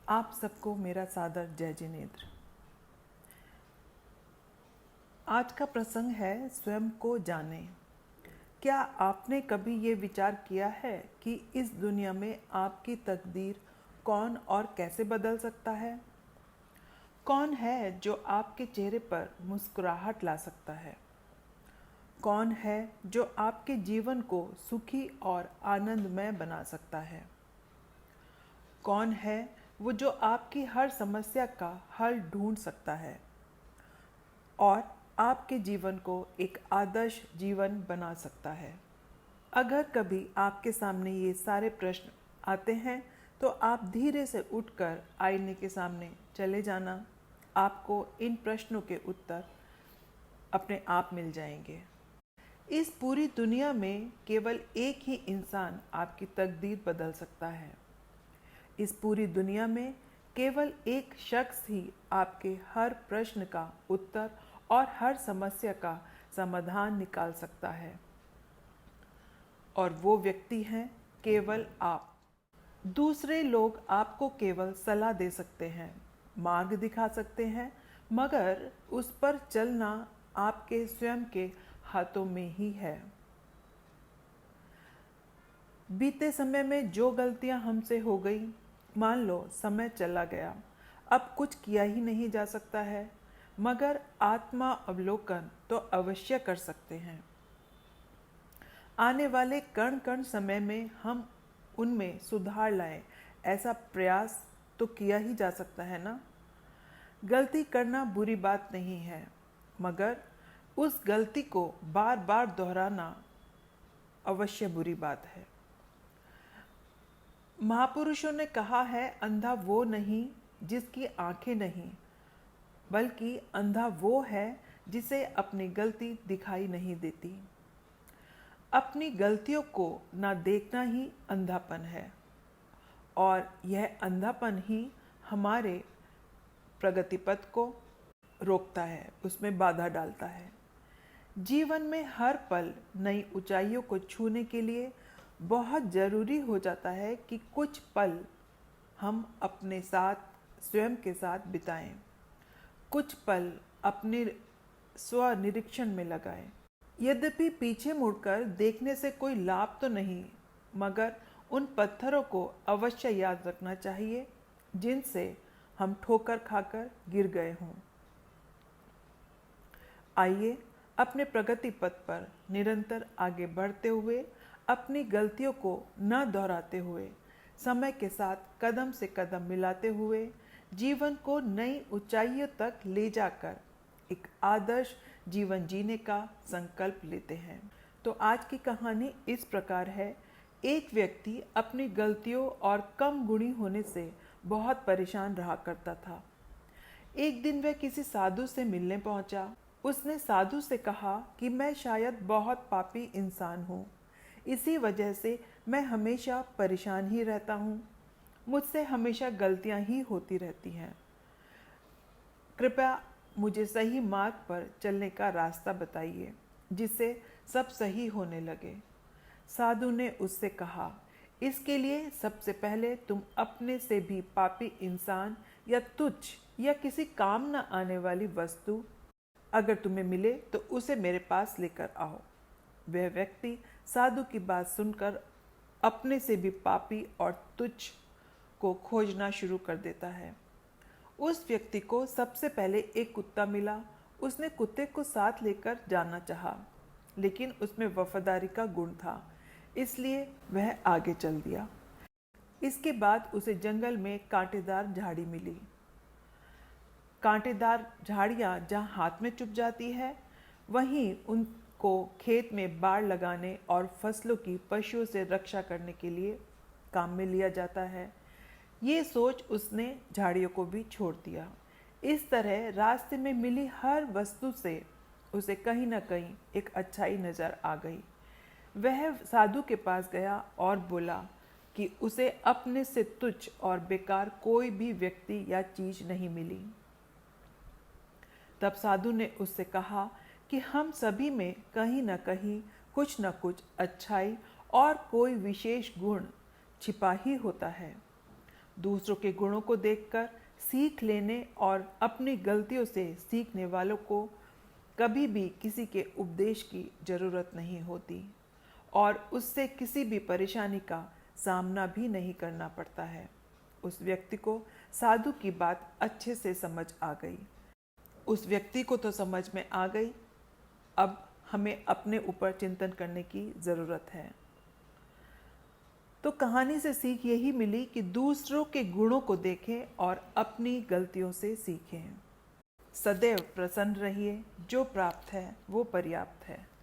आप सबको मेरा सादर जय जिनेन्द्र। आज का प्रसंग है स्वयं को जाने। क्या आपने कभी ये विचार किया है कि इस दुनिया में आपकी तकदीर कौन और कैसे बदल सकता है? कौन है जो आपके चेहरे पर मुस्कुराहट ला सकता है? कौन है जो आपके जीवन को सुखी और आनंदमय बना सकता है? कौन है वो जो आपकी हर समस्या का हल ढूंढ सकता है और आपके जीवन को एक आदर्श जीवन बना सकता है? अगर कभी आपके सामने ये सारे प्रश्न आते हैं तो आप धीरे से उठकर आईने के सामने चले जाना। आपको इन प्रश्नों के उत्तर अपने आप मिल जाएंगे। इस पूरी दुनिया में केवल एक ही इंसान आपकी तकदीर बदल सकता है। इस पूरी दुनिया में केवल एक शख्स ही आपके हर प्रश्न का उत्तर और हर समस्या का समाधान निकाल सकता है, और वो व्यक्ति हैं केवल आप। दूसरे लोग आपको केवल सलाह दे सकते हैं, मार्ग दिखा सकते हैं, मगर उस पर चलना आपके स्वयं के हाथों में ही है। बीते समय में जो गलतियां हमसे हो गई, मान लो समय चला गया, अब कुछ किया ही नहीं जा सकता है, मगर आत्मा अवलोकन तो अवश्य कर सकते हैं। आने वाले कण कण समय में हम उनमें सुधार लाएं, ऐसा प्रयास तो किया ही जा सकता है ना। गलती करना बुरी बात नहीं है, मगर उस गलती को बार बार दोहराना अवश्य बुरी बात है। महापुरुषों ने कहा है, अंधा वो नहीं जिसकी आंखें नहीं, बल्कि अंधा वो है जिसे अपनी गलती दिखाई नहीं देती। अपनी गलतियों को ना देखना ही अंधापन है, और यह अंधापन ही हमारे प्रगति पथ को रोकता है, उसमें बाधा डालता है। जीवन में हर पल नई ऊंचाइयों को छूने के लिए बहुत ज़रूरी हो जाता है कि कुछ पल हम अपने साथ स्वयं के साथ बिताएं, कुछ पल अपने स्व निरीक्षण में लगाएं। यद्यपि पीछे मुड़कर देखने से कोई लाभ तो नहीं, मगर उन पत्थरों को अवश्य याद रखना चाहिए जिनसे हम ठोकर खाकर गिर गए हों। आइए अपने प्रगति पथ पर निरंतर आगे बढ़ते हुए, अपनी गलतियों को न दोहराते हुए, समय के साथ कदम से कदम मिलाते हुए जीवन को नई ऊंचाइयों तक ले जाकर एक आदर्श जीवन जीने का संकल्प लेते हैं। तो आज की कहानी इस प्रकार है। एक व्यक्ति अपनी गलतियों और कम गुणी होने से बहुत परेशान रहा करता था। एक दिन वह किसी साधु से मिलने पहुंचा। उसने साधु से कहा कि मैं शायद बहुत पापी इंसान हूँ, इसी वजह से मैं हमेशा परेशान ही रहता हूँ, मुझसे हमेशा गलतियाँ ही होती रहती हैं। कृपया मुझे सही मार्ग पर चलने का रास्ता बताइए जिससे सब सही होने लगे। साधु ने उससे कहा, इसके लिए सबसे पहले तुम अपने से भी पापी इंसान या तुच्छ या किसी काम न आने वाली वस्तु अगर तुम्हें मिले तो उसे मेरे पास लेकर आओ। वह व्यक्ति साधु की बात सुनकर अपने से भी पापी और तुच्छ को खोजना शुरू कर देता है। उस व्यक्ति को सबसे पहले एक कुत्ता मिला। उसने कुत्ते को साथ लेकर जाना चाहा, लेकिन उसमें वफादारी का गुण था, इसलिए वह आगे चल दिया। इसके बाद उसे जंगल में कांटेदार झाड़ी मिली। कांटेदार झाड़ियाँ जहाँ हाथ में चुभ जाती है, वहीं उनको खेत में बाड़ लगाने और फसलों की पशुओं से रक्षा करने के लिए काम में लिया जाता है। ये सोच उसने झाड़ियों को भी छोड़ दिया। इस तरह रास्ते में मिली हर वस्तु से उसे कहीं न कहीं एक अच्छाई नज़र आ गई। वह साधु के पास गया और बोला कि उसे अपने से तुच्छ और बेकार कोई भी व्यक्ति या चीज़ नहीं मिली। तब साधु ने उससे कहा कि हम सभी में कहीं न कहीं कुछ न कुछ अच्छाई और कोई विशेष गुण छिपा ही होता है। दूसरों के गुणों को देखकर सीख लेने और अपनी गलतियों से सीखने वालों को कभी भी किसी के उपदेश की जरूरत नहीं होती और उससे किसी भी परेशानी का सामना भी नहीं करना पड़ता है। उस व्यक्ति को साधु की बात अच्छे से समझ आ गई। उस व्यक्ति को तो समझ में आ गई, अब हमें अपने ऊपर चिंतन करने की ज़रूरत है। तो कहानी से सीख यही मिली कि दूसरों के गुणों को देखें और अपनी गलतियों से सीखें। सदैव प्रसन्न रहिए, जो प्राप्त है वो पर्याप्त है।